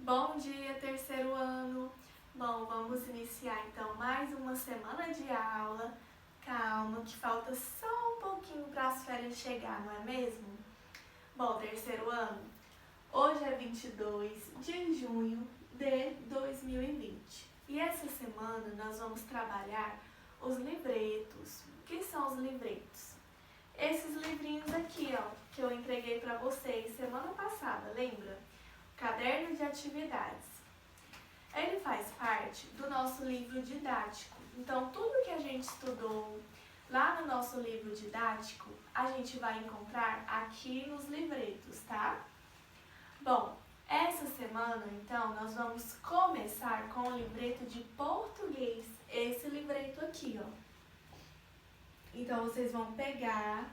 Bom dia, terceiro ano! Bom, vamos iniciar então mais uma semana de aula. Calma, que falta só um pouquinho para as férias chegar, não é mesmo? Bom, terceiro ano, hoje é 22 de junho de 2020 e essa semana nós vamos trabalhar os livretos. O que são os livretos? Esses livrinhos aqui, ó, que eu entreguei para vocês semana passada, lembra? Caderno de atividades. Ele faz parte do nosso livro didático. Então, tudo que a gente estudou lá no nosso livro didático, a gente vai encontrar aqui nos livretos, tá? Bom, essa semana, então, nós vamos começar com o livreto de português. Esse livreto aqui, ó. Então, vocês vão pegar,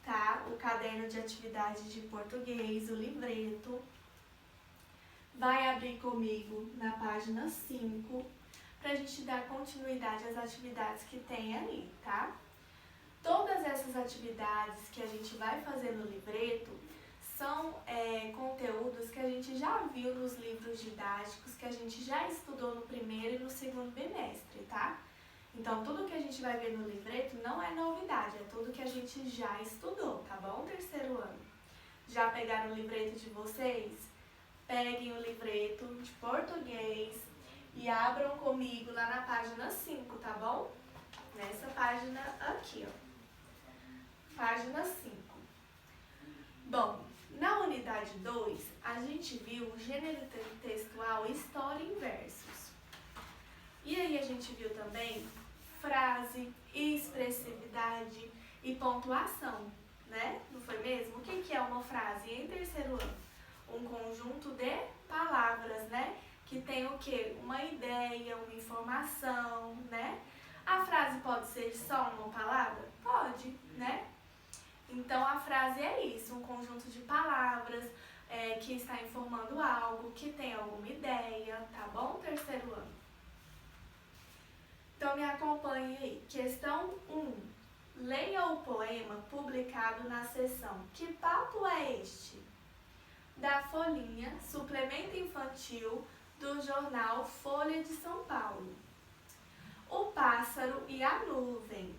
tá? O caderno de atividades de português, o livreto. Vai abrir comigo na página 5 para a gente dar continuidade às atividades que tem ali, tá? Todas essas atividades que a gente vai fazer no livreto são conteúdos que a gente já viu nos livros didáticos, que a gente já estudou no primeiro e no segundo bimestre, tá? Então, tudo que a gente vai ver no livreto não é novidade, é tudo que a gente já estudou, tá bom, terceiro ano? Já pegaram o livreto de vocês? Peguem o livreto de português e abram comigo lá na página 5, tá bom? Nessa página aqui, ó. Página 5. Bom, na unidade 2, a gente viu o gênero textual história em versos. E aí a gente viu também frase, expressividade e pontuação, né? Não foi mesmo? O que é uma frase em terceiro ano? Um conjunto de palavras, né? Que tem o quê? Uma ideia, uma informação, né? A frase pode ser só uma palavra? Pode, né? Então, a frase é isso, um conjunto de palavras que está informando algo, que tem alguma ideia, tá bom? Terceiro ano. Então, me acompanhe aí. Questão 1. Leia o poema publicado na seção Que Papo é Este? Da Folhinha, suplemento infantil do jornal Folha de São Paulo. O pássaro e a nuvem.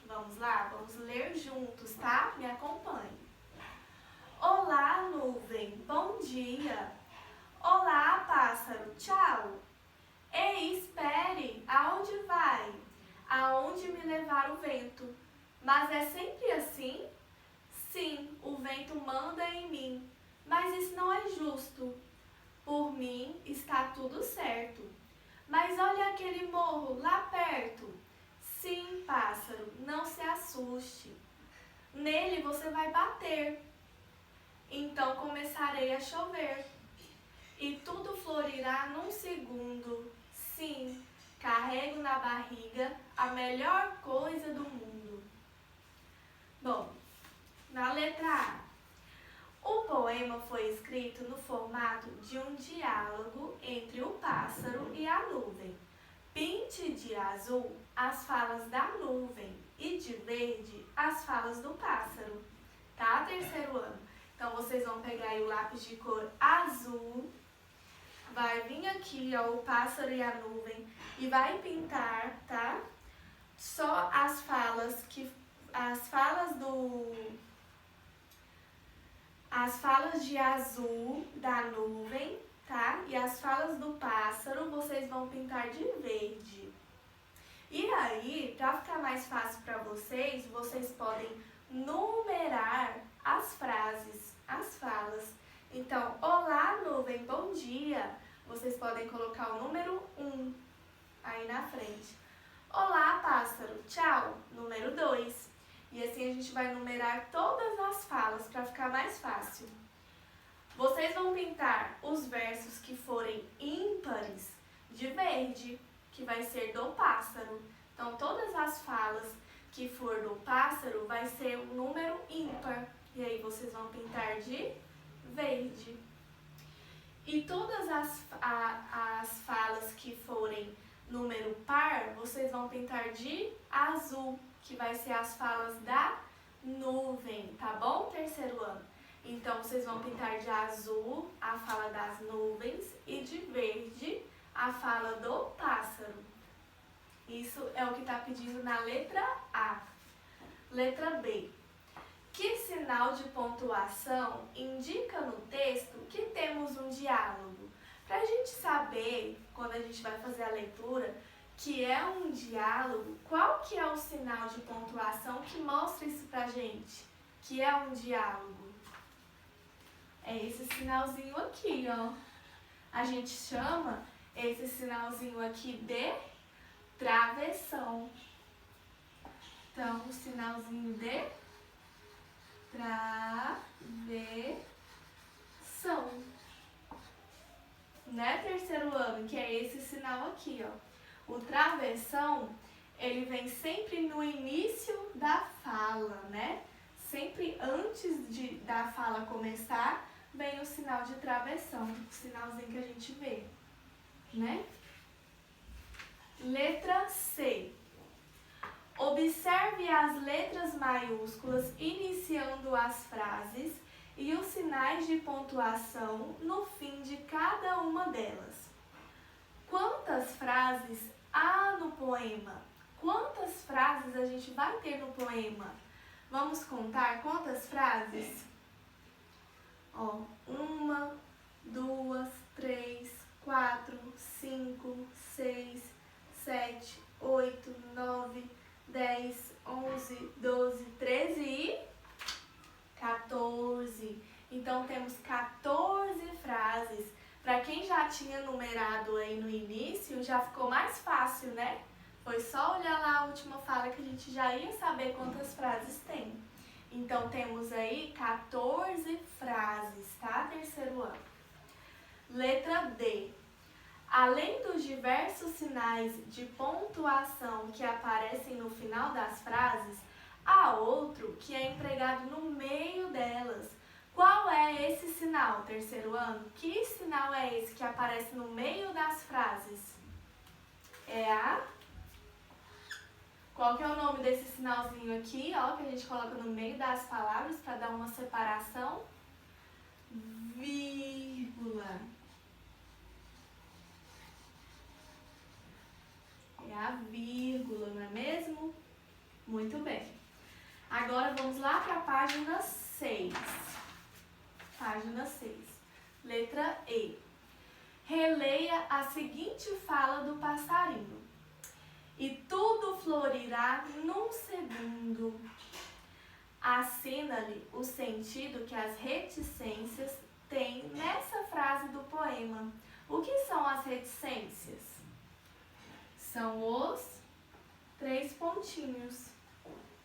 Vamos lá? Vamos ler juntos, tá? Me acompanhe. Olá, nuvem, bom dia. Olá, pássaro, tchau. Ei, espere, aonde vai? Aonde me levar o vento? Mas é sempre assim? Sim, o vento manda em mim. Mas isso não é justo. Por mim está tudo certo. Mas olha aquele morro lá perto. Sim, pássaro, não se assuste. Nele você vai bater. Então começarei a chover. E tudo florirá num segundo. Sim, carrego na barriga a melhor coisa do mundo. Bom, na letra A. O poema foi escrito no formato de um diálogo entre o pássaro e a nuvem. Pinte de azul as falas da nuvem e de verde as falas do pássaro. Tá, terceiro ano? Então, vocês vão pegar aí o lápis de cor azul, vai vir aqui, ó, o pássaro e a nuvem e vai pintar, tá? Só as falas de azul da nuvem, tá? E as falas do pássaro vocês vão pintar de verde. E aí, para ficar mais fácil para vocês, vocês podem numerar as frases, as falas. Então, olá, nuvem, bom dia. Vocês podem colocar o número 1 aí na frente. Olá, pássaro, tchau, número 2. E assim a gente vai numerar todas as falas para ficar mais fácil. Vocês vão pintar os versos que forem ímpares de verde, que vai ser do pássaro. Então, todas as falas que for do pássaro vai ser um número ímpar. E aí, vocês vão pintar de verde. E todas as falas que forem número par, vocês vão pintar de azul, que vai ser as falas da nuvem, tá bom, terceiro ano? Então, vocês vão pintar de azul a fala das nuvens e de verde a fala do pássaro. Isso é o que está pedindo na letra A. Letra B. Que sinal de pontuação indica no texto que temos um diálogo? Para a gente saber, quando a gente vai fazer a leitura, que é um diálogo, qual que é o sinal de pontuação que mostra isso pra gente? Que é um diálogo. É esse sinalzinho aqui, ó. A gente chama esse sinalzinho aqui de travessão. Então, o sinalzinho de travessão. Né, terceiro ano? Que é esse sinal aqui, ó. O travessão, ele vem sempre no início da fala, né? Sempre antes da fala começar, vem o sinal de travessão, o sinalzinho que a gente vê, né? Letra C. Observe as letras maiúsculas iniciando as frases e os sinais de pontuação no fim de cada uma delas. Quantas frases há no poema? Quantas frases a gente vai ter no poema? Vamos contar quantas frases? Ó, 1, 2, 3, 4, 5, 6, 7, 8, 9, 10, 11, 12, 13 e 14. Então, temos 14 frases. Para quem já tinha numerado aí no início, já ficou mais fácil, né? Foi só olhar lá a última fala que a gente já ia saber quantas frases tem. Então, temos aí 14 frases, tá? Terceiro ano. Letra D. Além dos diversos sinais de pontuação que aparecem no final das frases, há outro que é empregado no meio delas. Qual é esse sinal, terceiro ano? Que sinal é esse que aparece no meio das frases? É a... Qual que é o nome desse sinalzinho aqui, ó, que a gente coloca no meio das palavras para dar uma separação? Vírgula. É a vírgula, não é mesmo? Muito bem. Agora vamos lá para a página 6. Página 6. Letra E. Releia a seguinte fala do passarinho. E tudo florirá num segundo. Assina-lhe o sentido que as reticências têm nessa frase do poema. O que são as reticências? São os 3 pontinhos,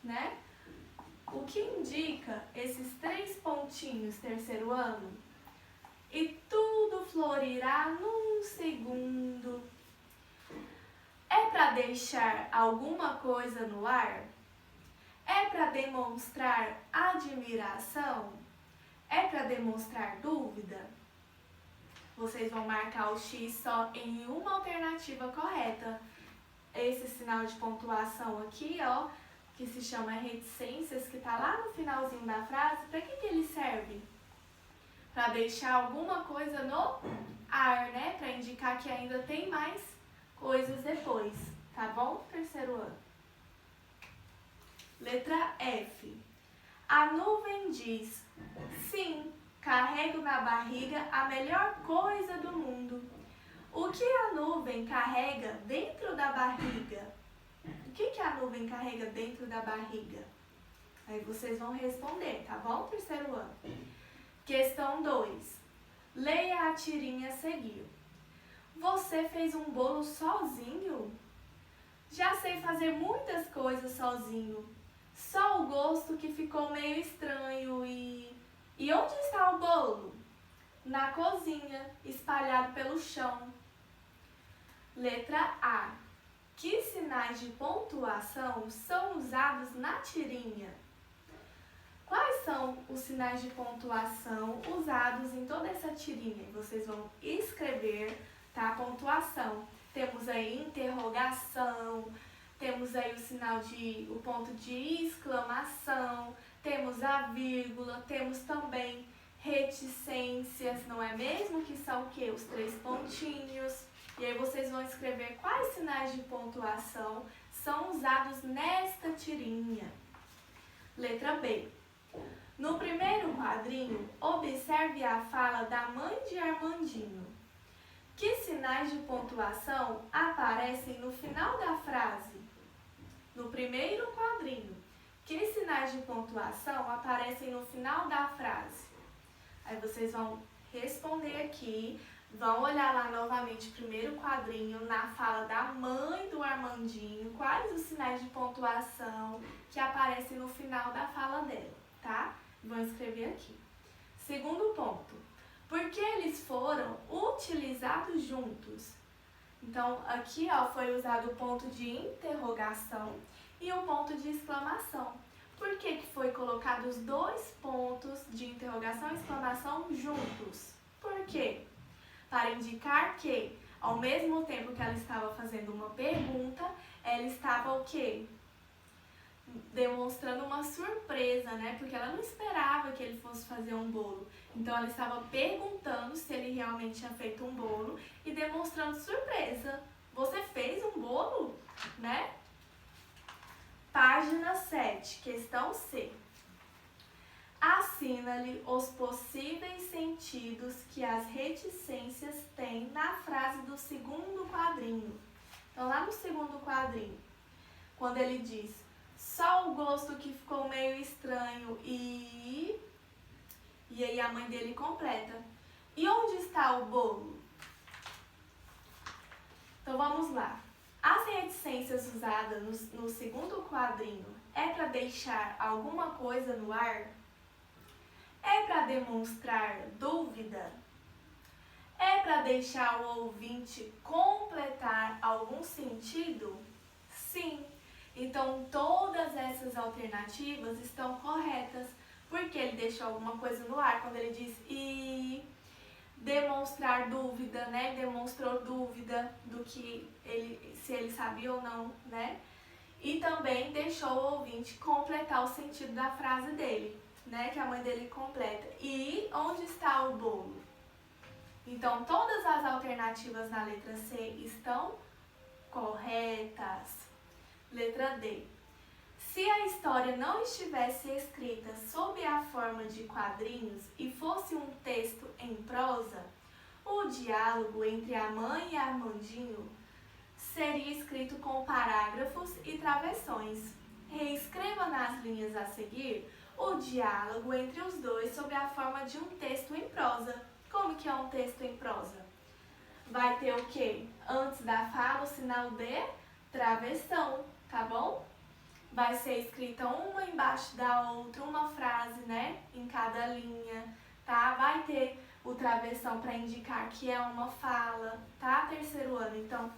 né? O que indica esses 3 pontinhos, terceiro ano? E tudo florirá num segundo. É para deixar alguma coisa no ar? É para demonstrar admiração? É para demonstrar dúvida? Vocês vão marcar o X só em uma alternativa correta. Esse sinal de pontuação aqui, ó, que se chama reticências, que está lá no finalzinho da frase, para que ele serve? Para deixar alguma coisa no ar, né? Para indicar que ainda tem mais coisas depois, tá bom? Terceiro ano. Letra F. A nuvem diz: sim, carrego na barriga a melhor coisa do mundo. O que a nuvem carrega dentro da barriga? O que a nuvem carrega dentro da barriga? Aí vocês vão responder, tá bom? Terceiro ano. Questão 2. Leia a tirinha a seguir. Você fez um bolo sozinho? Já sei fazer muitas coisas sozinho. Só o gosto que ficou meio estranho e onde está o bolo? Na cozinha, espalhado pelo chão. Letra A. Que sinais de pontuação são usados na tirinha? Quais são os sinais de pontuação usados em toda essa tirinha? Vocês vão escrever, tá? A pontuação. Temos aí interrogação, temos aí o ponto de exclamação, temos a vírgula, temos também reticências, não é mesmo? Que são o quê? Os 3 pontinhos. E aí vocês vão escrever quais sinais de pontuação são usados nesta tirinha. Letra B. No primeiro quadrinho, observe a fala da mãe de Armandinho. Que sinais de pontuação aparecem no final da frase? No primeiro quadrinho, que sinais de pontuação aparecem no final da frase? Aí vocês vão responder aqui, vão olhar lá novamente o primeiro quadrinho, na fala da mãe do Armandinho, quais os sinais de pontuação que aparecem no final da fala dela, tá? Vão escrever aqui. Segundo ponto, por que eles foram utilizados juntos? Então, aqui ó, foi usado o ponto de interrogação e o ponto de exclamação. Por que foi colocado os 2 pontos de interrogação e exclamação juntos? Por quê? Para indicar que, ao mesmo tempo que ela estava fazendo uma pergunta, ela estava o quê? Demonstrando uma surpresa, né? Porque ela não esperava que ele fosse fazer um bolo. Então, ela estava perguntando se ele realmente tinha feito um bolo e demonstrando surpresa. Você fez um bolo, né? Página 7, questão C. Assina-lhe os possíveis sentidos que as reticências têm na frase do segundo quadrinho. Então, lá no segundo quadrinho, quando ele diz só o gosto que ficou meio estranho e aí a mãe dele completa. E onde está o bolo? Então, vamos lá. As reticências usadas no segundo quadrinho é para deixar alguma coisa no ar? É para demonstrar dúvida? É para deixar o ouvinte completar algum sentido? Sim. Então, todas essas alternativas estão corretas, porque ele deixou alguma coisa no ar quando ele diz e demonstrar dúvida, né? Demonstrou dúvida do que se ele sabia ou não, né? E também deixou o ouvinte completar o sentido da frase dele, né? Que a mãe dele completa. E onde está o bolo? Então, todas as alternativas na letra C estão corretas. Letra D. Se a história não estivesse escrita sob a forma de quadrinhos e fosse um texto em prosa, o diálogo entre a mãe e Armandinho seria escrito com parágrafos e travessões. Reescreva nas linhas a seguir o diálogo entre os dois sob a forma de um texto em prosa. Como que é um texto em prosa? Vai ter o quê? Antes da fala, o sinal de travessão, tá bom? Vai ser escrita uma embaixo da outra, uma frase, né? Em cada linha, tá? Vai ter o travessão para indicar que é uma fala, tá? Terceiro ano. Então,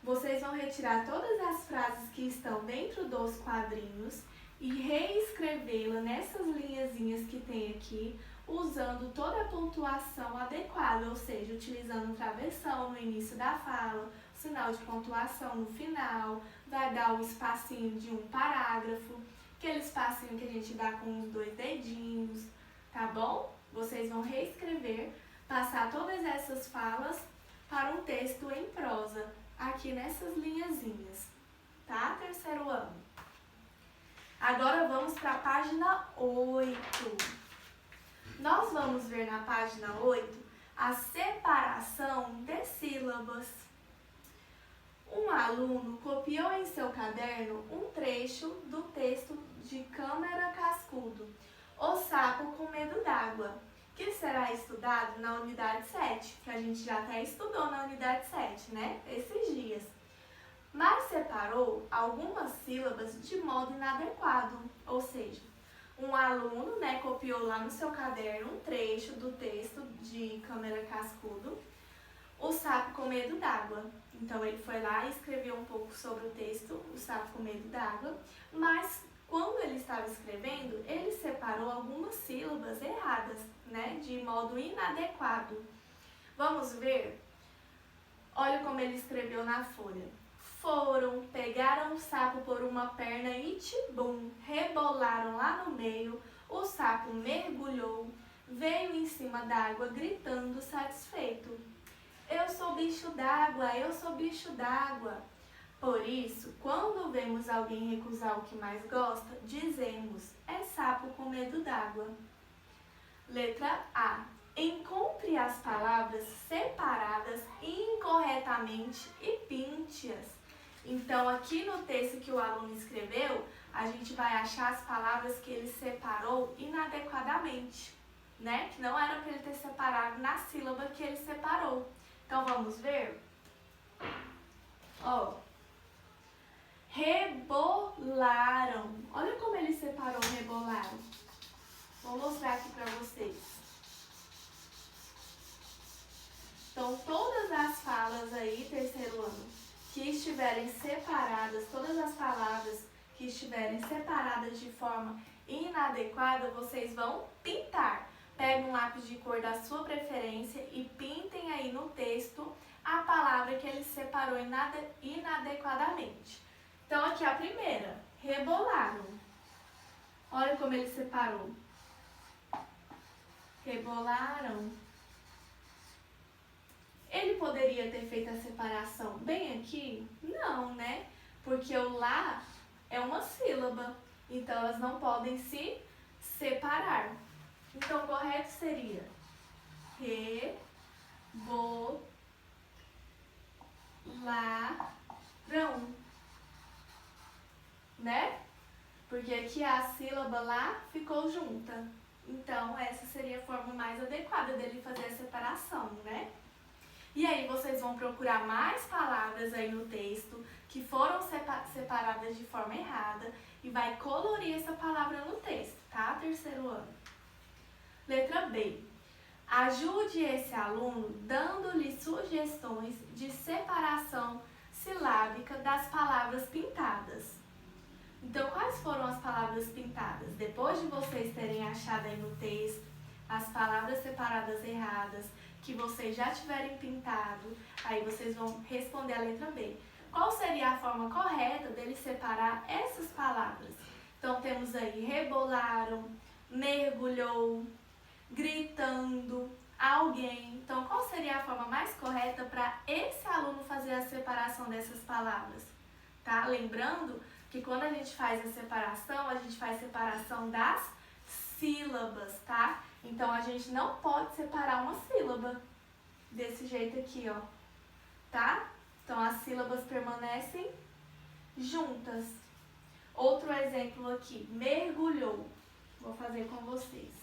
vocês vão retirar todas as frases que estão dentro dos quadrinhos e reescrevê-la nessas linhazinhas que tem aqui, usando toda a pontuação adequada, ou seja, utilizando o travessão no início da fala, o sinal de pontuação no final, vai dar o espacinho de um parágrafo, aquele espacinho que a gente dá com os 2 dedinhos, tá bom? Vocês vão reescrever, passar todas essas falas para um texto em prosa, aqui nessas linhazinhas, tá? Terceiro ano. Agora vamos para a página 8. Nós vamos ver na página 8 a separação de sílabas. Um aluno copiou em seu caderno um trecho do texto de Câmara Cascudo, O Sapo com Medo d'Água, que será estudado na unidade 7, que a gente já até estudou na unidade 7, né? Esses dias. Mas separou algumas sílabas de modo inadequado, ou seja, um aluno, né, copiou lá no seu caderno um trecho do texto de Câmara Cascudo, O Sapo com Medo d'Água. Então, ele foi lá e escreveu um pouco sobre o texto, O Sapo com Medo d'Água, mas quando ele estava escrevendo, ele separou algumas sílabas erradas, né, de modo inadequado. Vamos ver? Olha como ele escreveu na folha. pegaram o sapo por uma perna e tibum, rebolaram lá no meio, o sapo mergulhou, veio em cima d'água gritando satisfeito. Eu sou bicho d'água, eu sou bicho d'água. Por isso, quando vemos alguém recusar o que mais gosta, dizemos, é sapo com medo d'água. Letra A. Encontre as palavras separadas incorretamente e pinte-as. Então, aqui no texto que o aluno escreveu, a gente vai achar as palavras que ele separou inadequadamente, né? Que não era para ele ter separado na sílaba que ele separou. Então, vamos ver? Ó. Rebolaram. Olha como ele separou rebolaram. Vou mostrar aqui para vocês. Então, todas as falas aí, terceiro ano, que estiverem separadas, todas as palavras que estiverem separadas de forma inadequada, vocês vão pintar. Pegue um lápis de cor da sua preferência e pintem aí no texto a palavra que ele separou inadequadamente. Então, aqui a primeira, rebolaram. Olha como ele separou. Rebolaram. Ele poderia ter feito a separação bem aqui? Não, né? Porque o lá é uma sílaba, então elas não podem se separar. Então, o correto seria rebolaram, né? Porque aqui a sílaba lá ficou junta. Então, essa seria a forma mais adequada dele fazer a separação, né? E aí vocês vão procurar mais palavras aí no texto que foram separadas de forma errada e vai colorir essa palavra no texto, tá? Terceiro ano. Letra B. Ajude esse aluno dando-lhe sugestões de separação silábica das palavras pintadas. Então, quais foram as palavras pintadas? Depois de vocês terem achado aí no texto as palavras separadas erradas, que vocês já tiverem pintado, aí vocês vão responder a letra B. Qual seria a forma correta dele separar essas palavras? Então, temos aí rebolaram, mergulhou, gritando, alguém. Então, qual seria a forma mais correta para esse aluno fazer a separação dessas palavras? Tá? Lembrando que quando a gente faz a gente faz separação das sílabas, tá? Então, a gente não pode separar uma sílaba desse jeito aqui, ó, tá? Então, as sílabas permanecem juntas. Outro exemplo aqui, mergulhou. Vou fazer com vocês.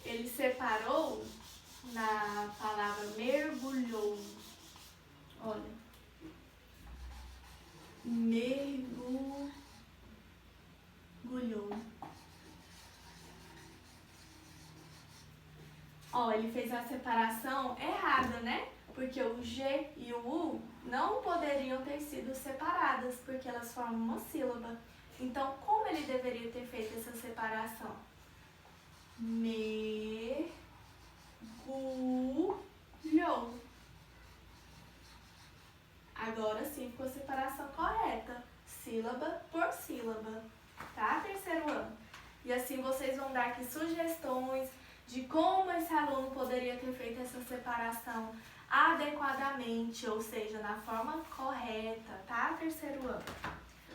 Ele separou na palavra mergulhou. Olha. Mergulhou. Ó, ele fez a separação errada, né? Porque o G e o U não poderiam ter sido separadas, porque elas formam uma sílaba. Então, como ele deveria ter feito essa separação? Mergulhou. Agora sim ficou a separação correta, sílaba por sílaba, tá? Terceiro ano. E assim vocês vão dar aqui sugestões de como esse aluno poderia ter feito essa separação adequadamente, ou seja, na forma correta, tá? Terceiro ano.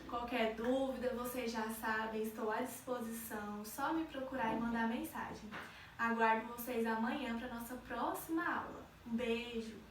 Qualquer dúvida, vocês já sabem, estou à disposição, só me procurar e mandar mensagem. Aguardo vocês amanhã para nossa próxima aula. Um beijo!